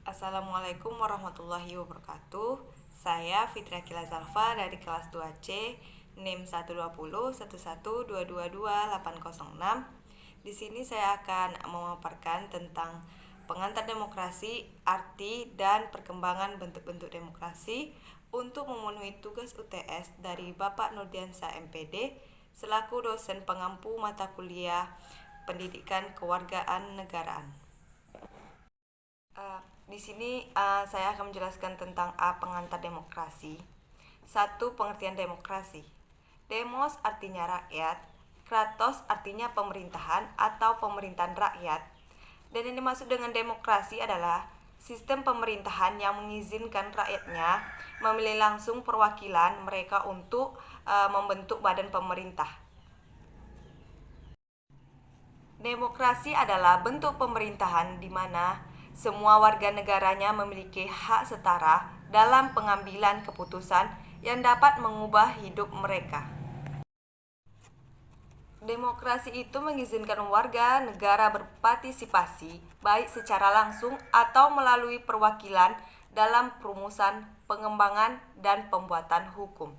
Assalamualaikum warahmatullahi wabarakatuh. Saya Fitri Akila Zalfa dari kelas 2C, NIM 12011222806. Di sini saya akan memaparkan tentang pengantar demokrasi, arti dan perkembangan bentuk-bentuk demokrasi untuk memenuhi tugas UTS dari Bapak Nurdiansyah MPD selaku dosen pengampu mata kuliah Pendidikan Kewargaan Negaraan. Di sini saya akan menjelaskan tentang pengantar demokrasi. Satu, pengertian demokrasi. Demos artinya rakyat, kratos artinya pemerintahan atau pemerintahan rakyat. Dan yang dimaksud dengan demokrasi adalah sistem pemerintahan yang mengizinkan rakyatnya memilih langsung perwakilan mereka untuk membentuk badan pemerintah. Demokrasi adalah bentuk pemerintahan di mana semua warga negaranya memiliki hak setara dalam pengambilan keputusan yang dapat mengubah hidup mereka. Demokrasi itu mengizinkan warga negara berpartisipasi, baik secara langsung atau melalui perwakilan dalam perumusan, pengembangan, dan pembuatan hukum.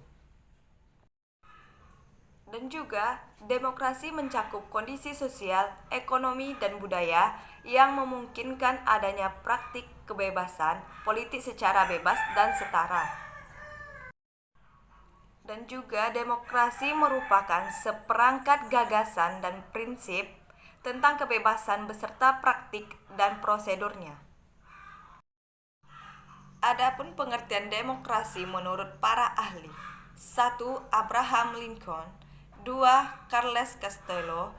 Dan juga, demokrasi mencakup kondisi sosial, ekonomi, dan budaya yang memungkinkan adanya praktik kebebasan politik secara bebas dan setara. Dan juga, demokrasi merupakan seperangkat gagasan dan prinsip tentang kebebasan beserta praktik dan prosedurnya. Adapun pengertian demokrasi menurut para ahli. 1. Abraham Lincoln. 2. Carles Castello.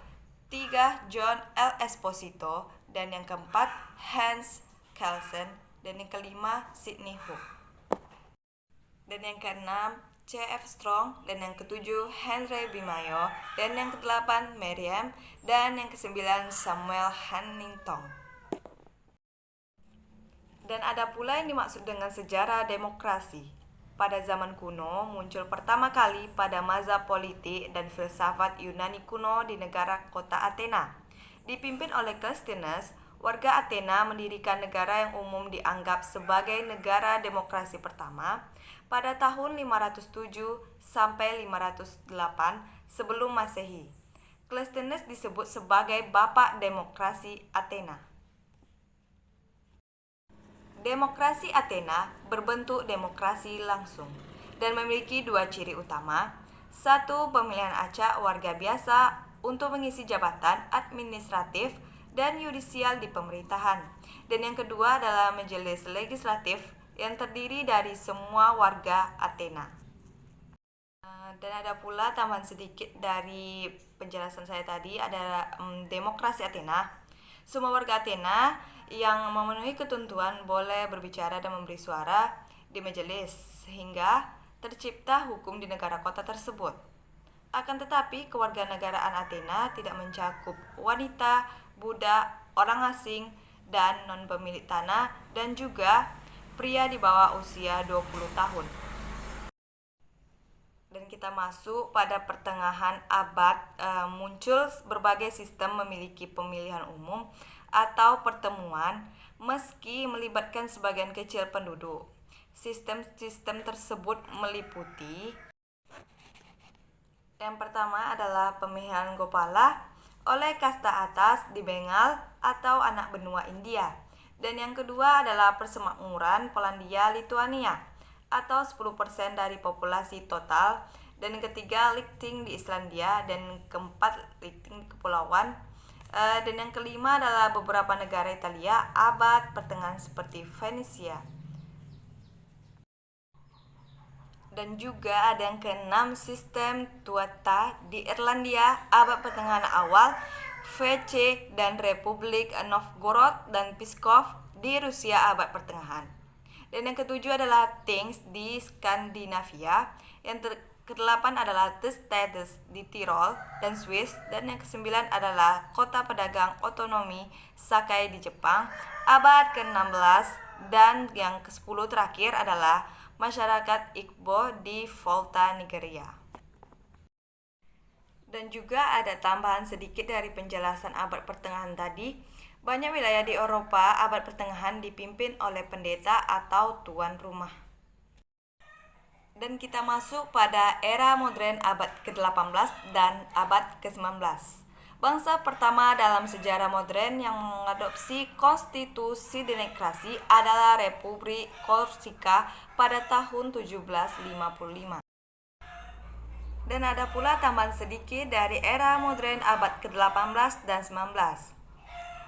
3. John L. Esposito. Dan yang keempat, Hans Kelsen. Dan yang kelima, Sidney Hook. Dan yang keenam, C.F. Strong. Dan yang ketujuh, Henry B. Mayo. Dan yang kedelapan, Merriam. Dan yang kesembilan, Samuel Huntington. Dan ada pula yang dimaksud dengan sejarah demokrasi. Pada zaman kuno, muncul pertama kali pada mazhab politik dan filsafat Yunani kuno di negara kota Athena. Dipimpin oleh Clisthenes, warga Athena mendirikan negara yang umum dianggap sebagai negara demokrasi pertama pada tahun 507 sampai 508 sebelum Masehi. Clisthenes disebut sebagai Bapak Demokrasi Athena. Demokrasi Athena berbentuk demokrasi langsung dan memiliki dua ciri utama. 1. Pemilihan acak warga biasa untuk mengisi jabatan administratif dan yudisial di pemerintahan. Dan yang kedua adalah majelis legislatif yang terdiri dari semua warga Athena. Dan ada pula tambahan sedikit dari penjelasan saya tadi, ada demokrasi Athena. Semua warga Athena yang memenuhi ketentuan boleh berbicara dan memberi suara di majelis sehingga tercipta hukum di negara kota tersebut. Akan tetapi, kewarganegaraan Athena tidak mencakup wanita, budak, orang asing, dan non-pemilik tanah, dan juga pria di bawah usia 20 tahun. Dan kita masuk pada pertengahan abad, muncul berbagai sistem memiliki pemilihan umum atau pertemuan meski melibatkan sebagian kecil penduduk. Sistem-sistem tersebut meliputi: yang pertama adalah pemilihan Gopala oleh kasta atas di Bengal atau anak benua India. Dan yang kedua adalah persemakmuran Polandia Lituania atau 10% dari populasi total. Dan yang ketiga, Lichting di Islandia. Dan yang keempat, Lichting di Kepulauan. Dan yang kelima adalah beberapa negara Italia abad pertengahan seperti Venesia. Dan juga ada yang keenam, sistem Tuatha di Irlandia abad pertengahan awal, VC dan Republik Novgorod dan Pskov di Rusia abad pertengahan. Dan yang ketujuh adalah Things di Skandinavia. Yang kedelapan adalah The States di Tirol dan Swiss. Dan yang kesembilan adalah Kota Pedagang Otonomi Sakai di Jepang abad ke-16. Dan yang ke-10 terakhir adalah masyarakat Igbo di Volta, Nigeria. Dan juga ada tambahan sedikit dari penjelasan abad pertengahan tadi, Banyak wilayah di Eropa abad pertengahan dipimpin oleh pendeta atau tuan rumah. Dan kita masuk pada era modern abad ke-18 dan abad ke-19. Bangsa pertama dalam sejarah modern yang mengadopsi konstitusi demokrasi adalah Republik Korsika pada tahun 1755. Dan ada pula tambahan sedikit dari era modern abad ke-18 dan 19.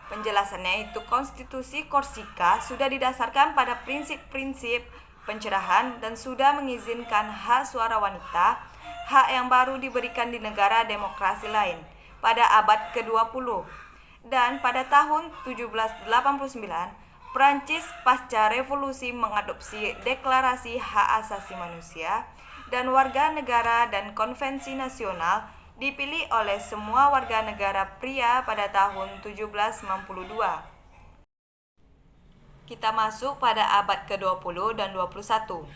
Penjelasannya itu konstitusi Korsika sudah didasarkan pada prinsip-prinsip pencerahan dan sudah mengizinkan hak suara wanita, hak yang baru diberikan di negara demokrasi lain pada abad ke-20. Dan pada tahun 1789, Prancis pasca revolusi mengadopsi Deklarasi Hak Asasi Manusia dan Warga Negara dan Konvensi Nasional dipilih oleh semua warga negara pria pada tahun 1792. Kita masuk pada abad ke-20 dan 21.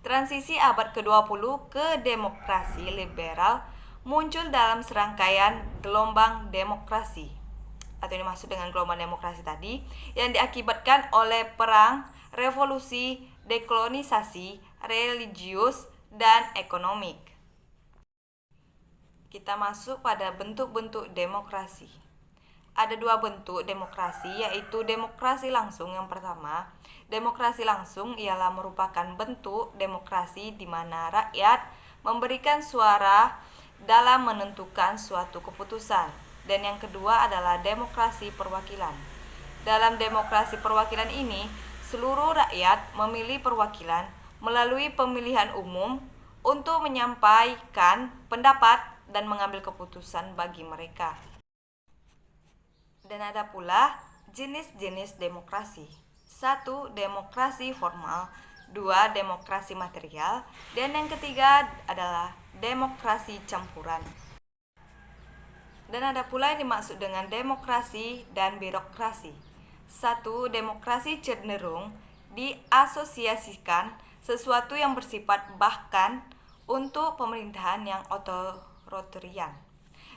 Transisi abad ke-20 ke demokrasi liberal muncul dalam serangkaian gelombang demokrasi, atau ini dimaksud dengan gelombang demokrasi tadi, yang diakibatkan oleh perang, revolusi, dekolonisasi, religius, dan ekonomik. Kita masuk pada bentuk-bentuk demokrasi. Ada dua bentuk demokrasi, yaitu demokrasi langsung. Yang pertama, demokrasi langsung ialah merupakan bentuk demokrasi di mana rakyat memberikan suara dalam menentukan suatu keputusan. Dan yang kedua adalah demokrasi perwakilan. Dalam demokrasi perwakilan ini, seluruh rakyat memilih perwakilan melalui pemilihan umum untuk menyampaikan pendapat dan mengambil keputusan bagi mereka. Dan ada pula jenis-jenis demokrasi. 1. Demokrasi formal. 2. Demokrasi material. Dan yang ketiga adalah demokrasi campuran. Dan ada pula yang dimaksud dengan demokrasi dan birokrasi. 1. Demokrasi cenderung diasosiasikan sesuatu yang bersifat bahkan untuk pemerintahan yang otoritarian.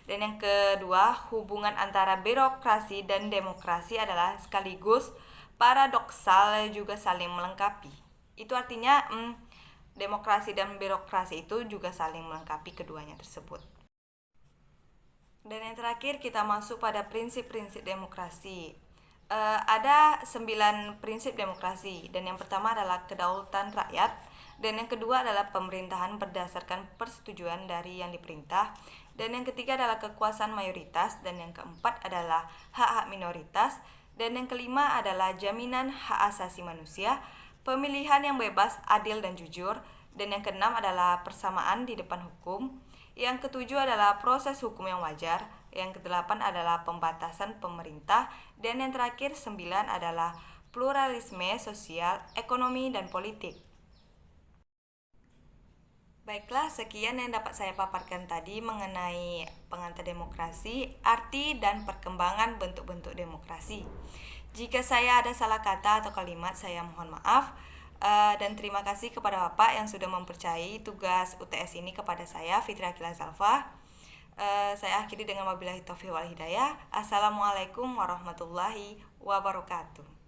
Dan yang kedua, hubungan antara birokrasi dan demokrasi adalah sekaligus paradoksal, juga saling melengkapi. Itu artinya demokrasi dan birokrasi itu juga saling melengkapi keduanya tersebut. Dan yang terakhir kita masuk pada prinsip-prinsip demokrasi. Ada 9 prinsip demokrasi, dan yang pertama adalah kedaulatan rakyat, dan yang kedua adalah pemerintahan berdasarkan persetujuan dari yang diperintah, dan yang ketiga adalah kekuasaan mayoritas, dan yang keempat adalah hak-hak minoritas, dan yang kelima adalah jaminan hak asasi manusia, pemilihan yang bebas, adil, dan jujur, dan yang keenam adalah persamaan di depan hukum, yang ketujuh adalah proses hukum yang wajar, yang kedelapan adalah pembatasan pemerintah, dan yang terakhir 9 adalah pluralisme sosial, ekonomi, dan politik. Baiklah, sekian yang dapat saya paparkan tadi mengenai pengantar demokrasi, arti dan perkembangan bentuk-bentuk demokrasi. Jika saya ada salah kata atau kalimat, saya mohon maaf. Dan terima kasih kepada Bapak yang sudah mempercayai tugas UTS ini kepada saya, Fitri Akila Zalfa. Saya akhiri dengan wabillahi taufiq wal hidayah. Assalamualaikum warahmatullahi wabarakatuh.